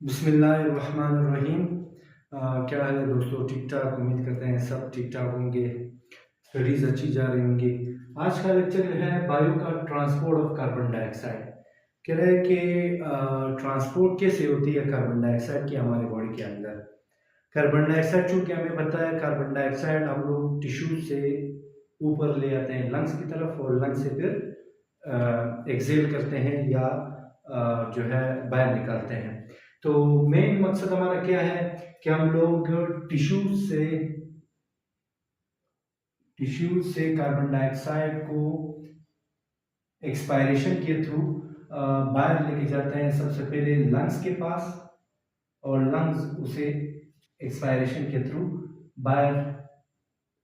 बिस्मिल्लाहिर्रहमानिर्रहीम। क्या हाल है दोस्तों? ठीक ठाक, उम्मीद करते हैं सब ठीक ठाक होंगे। स्टडीज़ अच्छी जा रही होंगी। आज का लेक्चर है बायो का ट्रांसपोर्ट ऑफ कार्बन डाइऑक्साइड। कह रहे हैं कि ट्रांसपोर्ट कैसे होती है कार्बन डाइऑक्साइड की हमारे बॉडी के अंदर। कार्बन डाइऑक्साइड चूँकि हमें पता है, कार्बन डाइऑक्साइड हम लोग टिश्यू से ऊपर ले आते हैं लंग्स की तरफ, और लंग्स से फिर एक्सेल करते हैं या जो है बाहर निकालते हैं। तो मेन मकसद हमारा क्या है कि हम लोग टिश्यू से कार्बन डाइऑक्साइड को एक्सपायरेशन के थ्रू बाहर लेके जाते हैं। सबसे पहले लंग्स के पास, और लंग्स उसे एक्सपायरेशन के थ्रू बाहर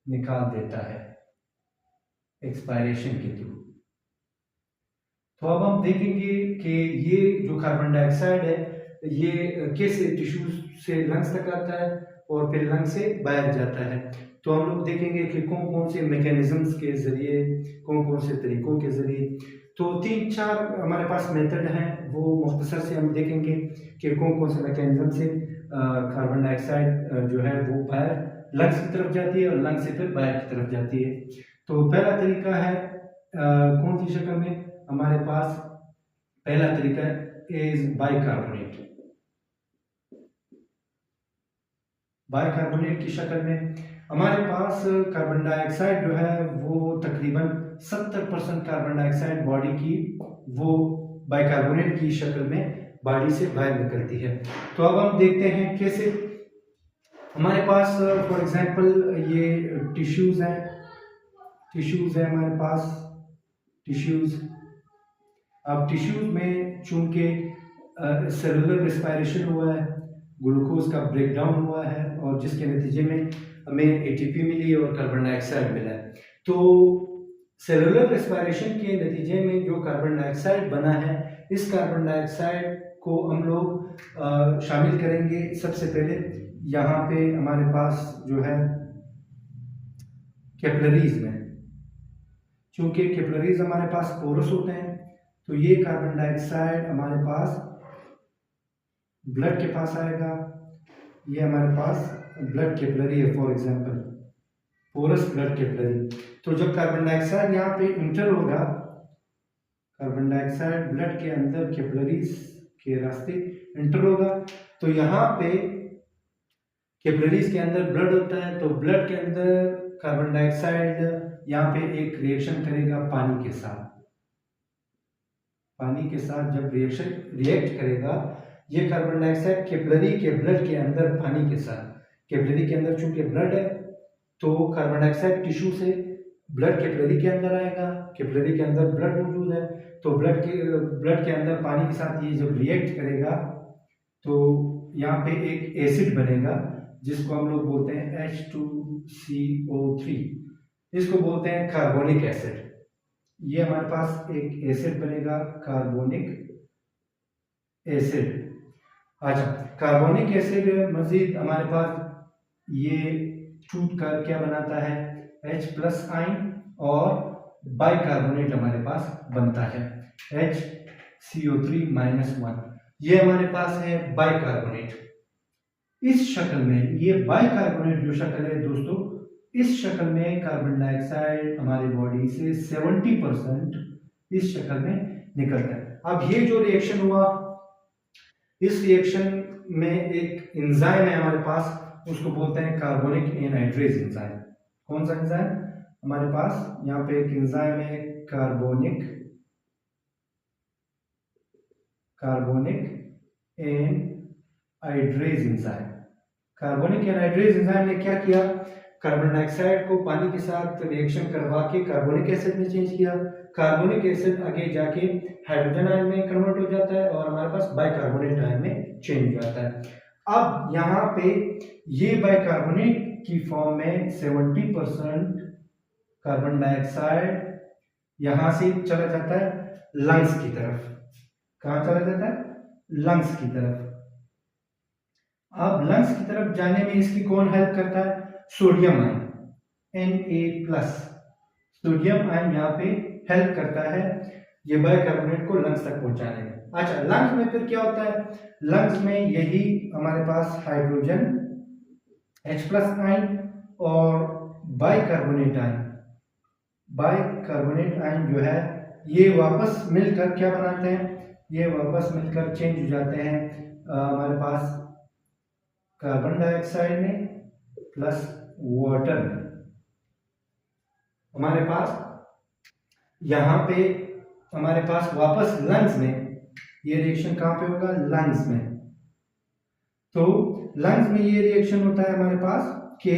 निकाल देता है एक्सपायरेशन के थ्रू। तो अब हम देखेंगे कि ये जो कार्बन डाइऑक्साइड है ये कैसे टिश्यू से लंग्स तक आता है और फिर लंग्स से बाहर जाता है। तो हम लोग देखेंगे कि कौन कौन से मैकेनिज्म्स के ज़रिए, कौन कौन से तरीकों के ज़रिए। तो 3-4 हमारे पास मेथड हैं, वो मुख्तसर से हम देखेंगे कि कौन कौन से मैकेनिज्म से कार्बन डाइऑक्साइड जो है वो बाहर लंग्स की तरफ जाती है और लंग्स से फिर बाहर की तरफ जाती है। तो पहला तरीका है कौन सी शक्ल में हमारे पास? पहला तरीका इज बाइकार्बोनेट। बाइकार्बोनेट की शक्ल में हमारे पास कार्बन डाइऑक्साइड जो है वो तकरीबन 70% कार्बन डाइऑक्साइड बॉडी की वो बाइकार्बोनेट की शक्ल में बॉडी से बाहर निकलती है। तो अब हम देखते हैं कैसे। हमारे पास फॉर एग्जांपल ये टिश्यूज हैं हमारे पास टिश्यूज। अब टिश्यूज में चूंकि सेलुलर रेस्पायरेशन हुआ है, ग्लूकोज का ब्रेकडाउन हुआ है, और जिसके नतीजे में हमें एटीपी मिली और कार्बन डाइऑक्साइड मिला है। तो सेलुलर रेस्पायरेशन के नतीजे में जो कार्बन डाइऑक्साइड बना है, इस कार्बन डाइऑक्साइड को हम लोग शामिल करेंगे। सबसे पहले यहाँ पे हमारे पास जो है कैपिलरीज में, चूंकि कैपिलरीज हमारे पास पोरस होते हैं, तो ये कार्बन डाइऑक्साइड हमारे पास ब्लड के पास आएगा। ये हमारे पास ब्लड कैपिलरी है, for example porous blood capillary. तो जब कार्बन डाइऑक्साइड यहाँ पे इंटर होगा, कार्बन डाइऑक्साइड ब्लड के अंदर कैपिलरीज के रास्ते इंटर होगा, तो यहाँ पे कैपिलरीज के अंदर ब्लड होता है, तो ब्लड के अंदर कार्बन डाइऑक्साइड यहाँ पे एक रिएक्शन करेगा पानी के साथ। पानी के साथ जब रिएक्ट करेगा, ये कार्बन डाइऑक्साइड कैपिलरी के ब्लड के अंदर पानी के साथ, कैपिलरी के अंदर चूंकि ब्लड है तो कार्बन डाइऑक्साइड टिश्यू से ब्लड कैपिलरी के अंदर आएगा। कैपिलरी के अंदर ब्लड मौजूद है, तो ब्लड के अंदर पानी के साथ ये जब रिएक्ट करेगा तो यहाँ पे एक एसिड बनेगा जिसको हम लोग बोलते हैं H2CO3। इसको बोलते हैं कार्बोनिक एसिड। ये हमारे पास एक एसिड बनेगा, कार्बोनिक एसिड। अच्छा, कार्बोनिक एसिड मजीद हमारे पास ये टूट कर क्या बनाता है? H+ आयन, और बाइकार्बोनेट हमारे पास बनता है HCO3-1। ये हमारे पास है बाइकार्बोनेट। इस शक्ल में, ये बाइकार्बोनेट जो शक्ल है दोस्तों, इस शक्ल में कार्बन डाइऑक्साइड हमारी बॉडी से 70% इस शक्ल में निकलता है। अब ये जो रिएक्शन हुआ, इस रिएक्शन में एक एंजाइम है हमारे पास, उसको बोलते हैं कार्बोनिक एनहाइड्रेज एंजाइम। कौन सा एंजाइम? हमारे पास यहाँ पे एक एंजाइम है carbonic anhydrase enzyme. Carbonic anhydrase enzyme ने क्या किया? कार्बन डाइऑक्साइड को पानी के साथ रिएक्शन करवा के कार्बोनिक एसिड में चेंज किया। कार्बोनिक एसिड आगे जाके हाइड्रोजन आयन में कन्वर्ट हो जाता है और हमारे पास बाइकार्बोनेट आयन में चेंज हो जाता है। अब यहाँ पे ये बाइकार्बोनेट की फॉर्म में 70% कार्बन डाइऑक्साइड यहाँ से चला जाता है लंग्स की तरफ। कहाँ चला जाता है? लंग्स की तरफ। अब लंग्स की तरफ जाने में इसकी कौन हेल्प करता है? Sodium ion, Na+। Sodium ion यहाँ पे हेल्प करता है ये बाइकार्बोनेट को लंग्स तक पहुंचाने में। अच्छा, लंग्स में फिर क्या होता है? लंग्स में यही हमारे पास हाइड्रोजन H+ आयन और बाइकार्बोनेट आयन जो है ये वापस मिलकर क्या बनाते हैं? ये वापस मिलकर चेंज हो जाते हैं हमारे पास कार्बन डाइऑक्साइड में प्लस वाटर में। हमारे पास यहाँ पे हमारे पास वापस लंग्स में ये रिएक्शन कहाँ पे होगा? लंग्स में। तो लंग्स में ये रिएक्शन होता है हमारे पास कि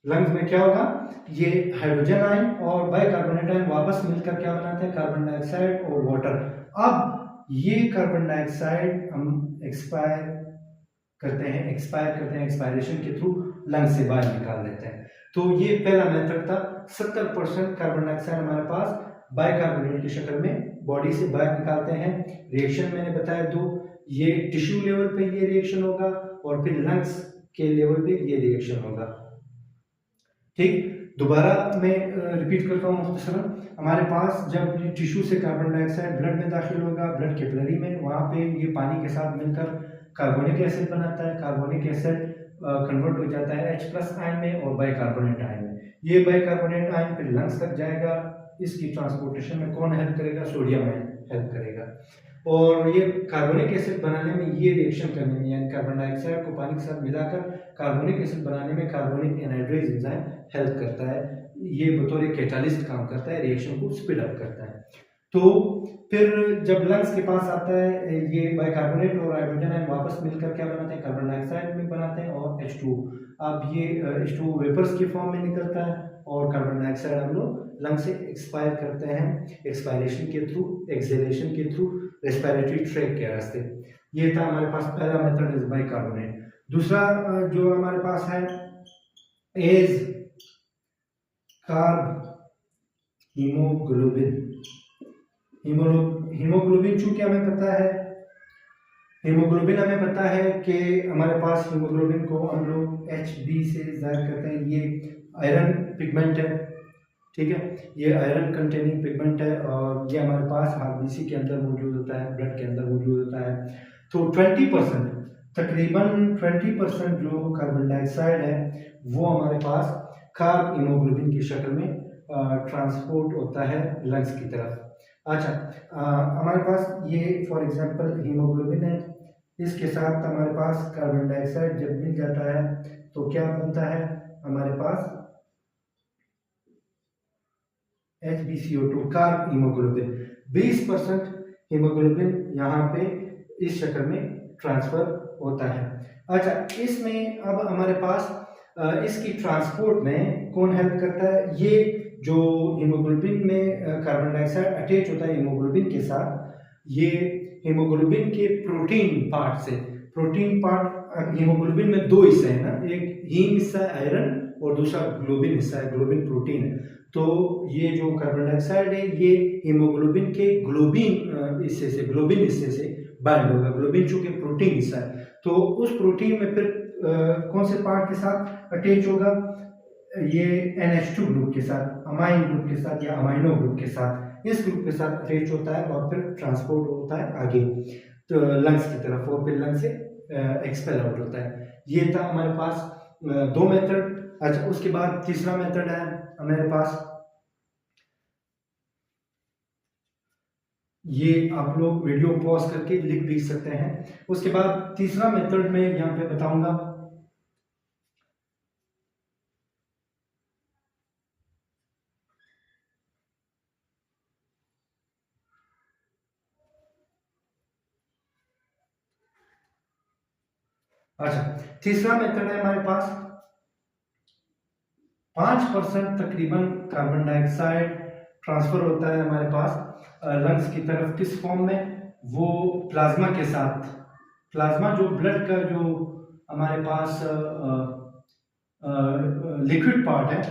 लंग्स में क्या होगा? ये हाइड्रोजन आयन और बाइकार्बोनेट आयन वापस मिलकर क्या बनाते हैं? कार्बन डाइऑक्साइड और वाटर। अब ये कार्बन डाइऑक्साइड हम एक्सपायर करते हैं एक्सपायरेशन के थ्रू लंग्स से बाहर निकाल देते हैं। तो ये पहला मेथड था। 70% कार्बन डाइऑक्साइड हमारे पास बाइकार्बोनेट की शक्ल में बॉडी से बाहर निकालते हैं। रिएक्शन मैंने बताया दो, ये टिश्यू लेवल पे ये रिएक्शन होगा और फिर लंग्स के लेवल पे ये रिएक्शन होगा। ठीक, दोबारा मैं रिपीट करता हूँ मुख्तसरन। हमारे पास जब टिश्यू से कार्बन डाइऑक्साइड ब्लड में दाखिल होगा, ब्लड कैपिलरी में, वहाँ पे ये पानी के साथ मिलकर कार्बोनिक एसिड बनाता है। कार्बोनिक एसिड कन्वर्ट हो जाता है H+ आयन में और बाइकार्बोनेट आयन में। ये बाइकार्बोनेट आयन फिर लंग्स तक जाएगा। इसकी ट्रांसपोर्टेशन में कौन हेल्प करेगा? सोडियम आयन हेल्प करेगा। और ये कार्बोनिक एसिड बनाने में, ये रिएक्शन करने में, यानी कार्बन डाइऑक्साइड को पानी के साथ मिलाकर कार्बोनिक एसिड बनाने में कार्बोनिक एनहाइड्रेज एंजाइम हेल्प करता है। ये बतौर कैटालिस्ट काम करता है, रिएक्शन को स्पीड अप करता है। तो फिर जब लंग्स के पास आता है, ये बाइकार्बोनेट और हाइड्रोजन आयन वापस मिलकर क्या बनाते हैं? कार्बन डाइऑक्साइड में बनाते हैं और H2। अब ये H2 वेपर्स की फॉर्म में निकलता है और कार्बन डाइऑक्साइड हम लोग लंग से एक्सपायर करते हैं एक्सपायरेशन के थ्रू, एक्सहेलेशन के थ्रू, रेस्पिरेटरी ट्रैक के रास्ते। ये था हमारे पास पहला मेथड इज बाइकार्बोनेट। दूसरा जो हमारे पास है एज कार्ब हीमोग्लोबिन। हीमोग्लोबिन चूंकि हमें पता है कि हमारे पास हीमोग्लोबिन को हम लोग Hb से जाहिर करते हैं। ये आयरन पिगमेंट है, ठीक है, ये आयरन कंटेनिंग पिगमेंट है और ये हमारे पास आरबीसी के अंदर मौजूद होता है, ब्लड के अंदर मौजूद होता है। तो 20%, तकरीबन 20% जो कार्बन डाइऑक्साइड है वो हमारे पास कार्ब हीमोग्लोबिन की शक्ल में ट्रांसपोर्ट होता है लंग्स की तरफ। अच्छा, हमारे पास ये फॉर एग्जांपल हीमोग्लोबिन है, इसके साथ हमारे पास कार्बन डाइऑक्साइड जब मिल जाता है तो क्या बनता है? हमारे पास HbCO2 कार्ब हीमोग्लोबिन। 20% हीमोग्लोबिन यहाँ पे इस शक्ल में ट्रांसफर होता है। अच्छा, इसमें अब हमारे पास इसकी ट्रांसपोर्ट में कौन हेल्प करता है? ये जो हीमोग्लोबिन में कार्बन डाइऑक्साइड अटैच होता है हीमोग्लोबिन के साथ, ये हीमोग्लोबिन के प्रोटीन पार्ट से, प्रोटीन पार्ट, हीमोग्लोबिन में दो हिस्से हैं ना, एक हीम हिस्सा है आयरन और दूसरा ग्लोबिन हिस्सा है, ग्लोबिन प्रोटीन है। तो ये जो कार्बन डाइऑक्साइड है ये हीमोग्लोबिन के ग्लोबिन हिस्से से बाइंड होगा। ग्लोबिन चूंकि प्रोटीन हिस्सा है तो उस प्रोटीन में फिर कौन से पार्ट के साथ अटैच होगा? ये NH2 ग्रुप के साथ, अमाइन ग्रुप के साथ या अमाइनो ग्रुप के साथ, इस ग्रुप के साथ अटैच होता है और फिर ट्रांसपोर्ट होता है आगे तो लंग्स की तरफ और फिर लंग्स से एक्सपेल आउट होता है। ये था हमारे पास दो मेथड। अच्छा, उसके बाद तीसरा मेथड है हमारे पास, ये आप लोग वीडियो पॉज करके लिख भी सकते हैं। उसके बाद तीसरा मेथड में यहाँ पे बताऊंगा। अच्छा, तीसरा मेथड है हमारे पास 5% तकरीबन कार्बन डाइऑक्साइड ट्रांसफर होता है हमारे पास लंग्स की तरफ। किस फॉर्म में? वो प्लाज्मा के साथ। प्लाज्मा जो ब्लड का जो हमारे पास लिक्विड पार्ट है,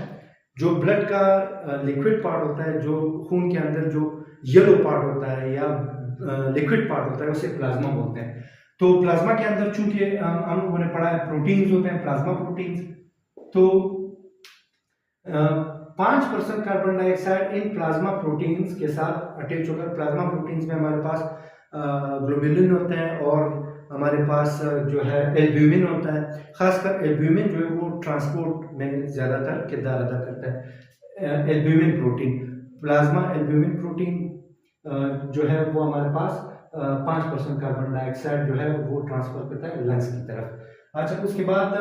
जो ब्लड का लिक्विड पार्ट होता है, जो खून के अंदर जो येलो पार्ट होता है या लिक्विड पार्ट होता है, उसे प्लाज्मा बोलते हैं। तो प्लाज्मा के अंदर चूंकि हम लोगों ने पढ़ा है प्रोटीन्स होते हैं, प्लाज्मा प्रोटीन्स। तो 5% carbon dioxide in plasma proteins के साथ अटैच होकर, प्लाज्मा प्रोटीन्स में हमारे पास ग्लोबुलिन होते हैं और हमारे पास जो है एल्ब्यूमिन होता है। खासकर एल्ब्यूमिन जो है वो ट्रांसपोर्ट में ज़्यादातर किरदार अदा करता है। Albumin protein, plasma albumin protein जो है वो हमारे पास 5% कार्बन डाइऑक्साइड जो है वो ट्रांसफर करता है लंग्स की तरफ। अच्छा, उसके बाद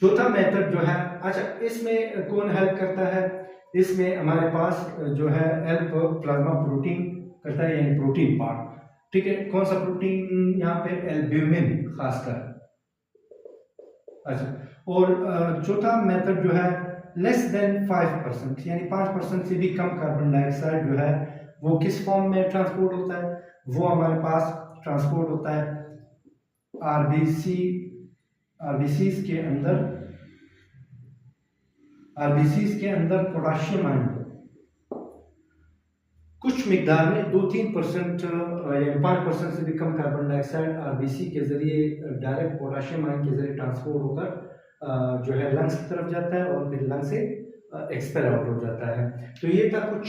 चौथा मेथड जो है, अच्छा इसमें कौन हेल्प करता है? इसमें हमारे पास जो है हेल्प प्लाज्मा प्रोटीन करता है, यानी प्रोटीन पार्ट। ठीक है, कौन सा प्रोटीन? यहाँ पे एल्ब्यूमिन खासकर। अच्छा, और चौथा मेथड जो है लेस देन 5%, यानी 5% से भी कम कार्बन डाइऑक्साइड जो है वो किस फॉर्म में ट्रांसपोर्ट होता है? वो हमारे पास ट्रांसपोर्ट होता है आरबीसीज के अंदर पोटाशियम आयन कुछ मिकदार में 2-3% या 5% से भी कम कार्बन डाइऑक्साइड आरबीसी के जरिए डायरेक्ट पोटाशियम आयन के जरिए ट्रांसपोर्ट होकर जो है लंग्स की तरफ जाता है और फिर लंग्स से एक्सपेल आउट हो जाता है। तो ये था कुछ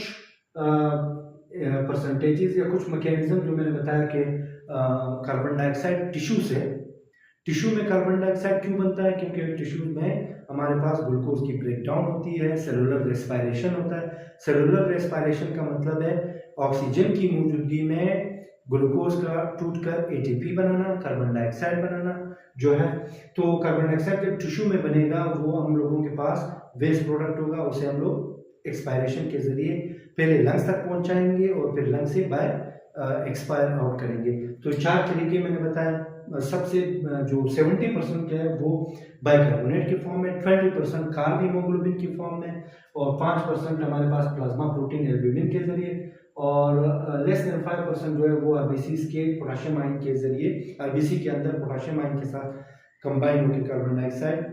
परसेंटेजेस या कुछ मैकेनिज्म जो मैंने बताया कि कार्बन डाइऑक्साइड टिश्यू में कार्बन डाइऑक्साइड क्यों बनता है? क्योंकि टिश्यू में हमारे पास ग्लूकोज की ब्रेकडाउन होती है, सेलुलर रेस्पिरेशन होता है। सेलुलर रेस्पिरेशन का मतलब है ऑक्सीजन की मौजूदगी में ग्लूकोज का टूटकर एटीपी बनाना, कार्बन डाइऑक्साइड बनाना जो है। तो कार्बन डाइऑक्साइड जब टिश्यू में बनेगा वो हम लोगों के पास वेस्ट प्रोडक्ट होगा, उसे हम लोग एक्सपायरेशन के जरिए पहले लंग्स तक पहुंचाएंगे और फिर लंग्स से बाय एक्सपायर आउट करेंगे। तो 4 तरीके मैंने बताया। सबसे जो 70% है वो बाइकार्बोनेट के फॉर्म में, 20% कार्ब हीमोग्लोबिन की फॉर्म में और 5% हमारे पास प्लाज्मा प्रोटीन एल्ब्यूमिन के जरिए और लेस देन 5% जो है वो आरबीसी के पोटाशियम आयन के जरिए, आरबीसी के अंदर पोटाशियम आयन के साथ कंबाइन होकर कार्बन डाइऑक्साइड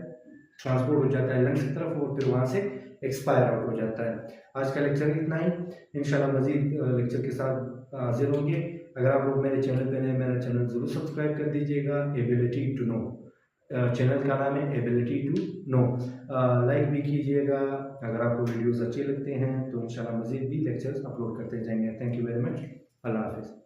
ट्रांसपोर्ट हो जाता है लंग्स की तरफ और फिर वहाँ से एक्सपायर आउट हो जाता है। आज का लेक्चर इतना ही, इंशाल्लाह मजीद लेक्चर के साथ हाजिर होंगे। अगर आप लोग मेरे चैनल पे नए, मेरा चैनल ज़रूर सब्सक्राइब कर दीजिएगा। एबिलिटी टू नो चैनल का नाम है, एबिलिटी टू नो। लाइक भी कीजिएगा। अगर आपको वीडियोस अच्छे लगते हैं तो इंशाल्लाह मजीद भी लेक्चर्स अपलोड करते जाएंगे। Thank you very much. अल्लाह हाफिज़।